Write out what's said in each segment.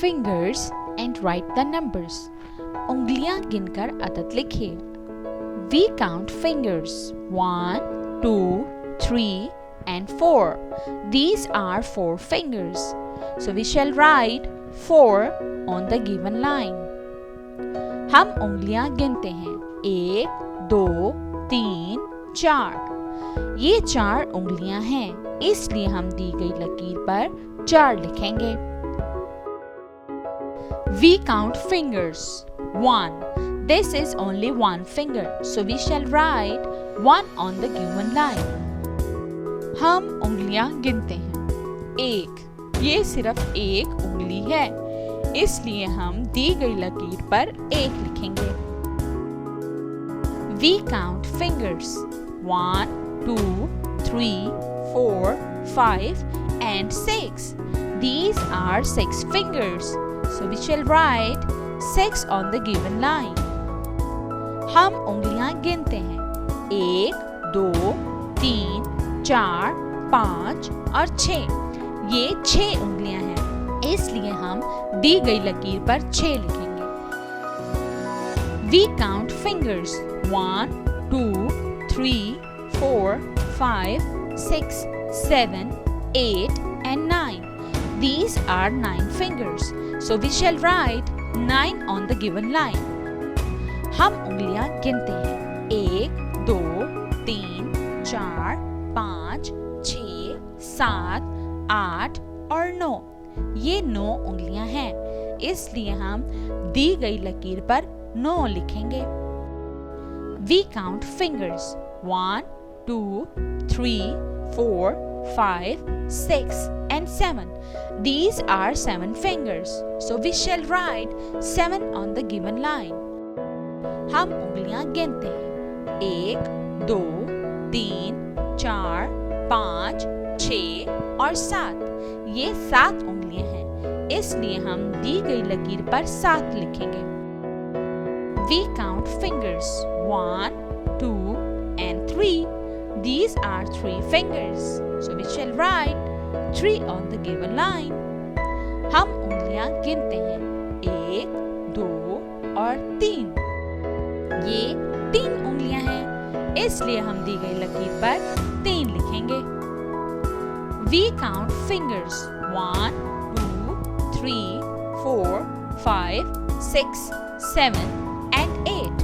fingers and write the numbers. उंगलियां गिनकर अदद लिखिए. We count fingers 1, 2, 3 and 4. These are 4 fingers. So we shall write 4 on the given line. हम उंगलियां गिनते हैं 1, 2, 3, 4. ये 4 उंगलियां हैं, इसलिए हम दी गई लकीर पर 4 लिखेंगे. We count fingers 1. This is only one finger, so we shall write 1 on the given line. हम उंगलियां गिनते हैं 1. ये सिर्फ एक उंगली है, इसलिए हम दी गई लकीर पर 1 लिखेंगे. We count fingers 1, 2, 3, 4, 5 and 6. These are 6 fingers, so we shall write 6 on the given line. हम उंगलियां गिनते हैं 1, 2, 3, 4, 5 और 6. ये 6 उंगलियां हैं, इसलिए हम दी गई लकीर पर 6 लिखेंगे. We count fingers 1, 2, 3, 4, 5, 6, 7, 8 and 9. These are 9 fingers, so we shall write 9 on the given line. हम उंगलियां गिनते हैं 1, 2, 3, 4, 5, 6, 7, 8 और 9. ये 9 उंगलियां हैं, इसलिए हम दी गई लकीर पर 9 लिखेंगे. We count fingers 1, 2, 3, 4, 5, 6 and 7. These are 7 fingers, so we shall write 7 on the given line. हम उंगलियां गिनते हैं 1, 2, 3, 4, 5, 6 और 7. ये 7 उंगलियां हैं, इसलिए हम दी गई लकीर पर 7 लिखेंगे. We count fingers 1, 2 and 3. These are 3 fingers, so we shall write 3 on the given line. हम उंगलियां गिनते हैं 1, 2 और 3. ये 3 उंगलियां हैं, इसलिए हम दी गई लकीर पर 3 लिखेंगे. We count fingers 1, 2, 3, 4, 5, 6, 7 and 8.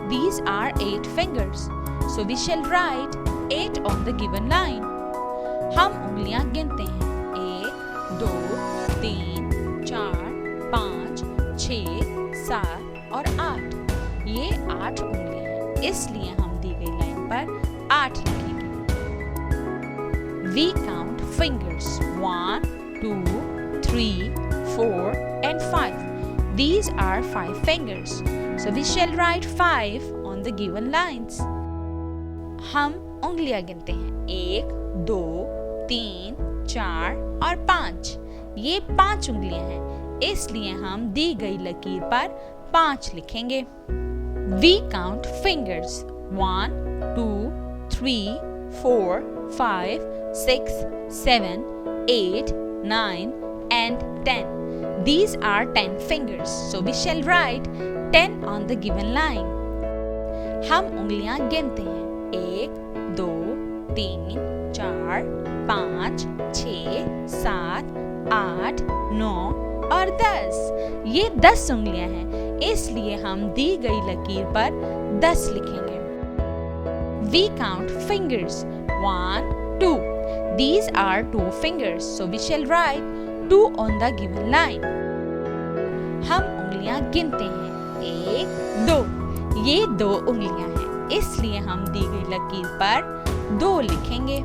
These are 8 fingers, so we shall write 8 on the given line. हम उंगलियां गिनते हैं 1, 2, 3, 4, 5, 6, 7 और 8. ये 8 उंगलियां हैं, इसलिए हम दी गई लाइन पर 8 लिखेंगे. We count fingers 1, 2, 3, 4 and 5. These are 5 fingers, so we shall write 5 on the given lines. हम उंगलियां गिनते हैं 1, 2, 3, 4 और 5. ये 5 उंगलियां हैं, इसलिए हम दी गई लकीर पर 5 लिखेंगे. We count fingers 1, 2, 3, 4, 5, 6, 7, 8, 9 and 10. These are 10 fingers, so we shall write 10 on the given line. हम उंगलियां गिनते हैं 1, 2, 3, 4, 5, 6, 7, 8, 9 और 10. ये 10 उंगलियां हैं, इसलिए हम दी गई लकीर पर 10 लिखेंगे. We count fingers 1, 2. These are 2 fingers, so we shall write 2 on the given line. हम उंगलियां गिनते हैं 1, 2. ये 2 उंगलियां हैं, इसलिए हम दी गई लकीर पर 2 लिखेंगे.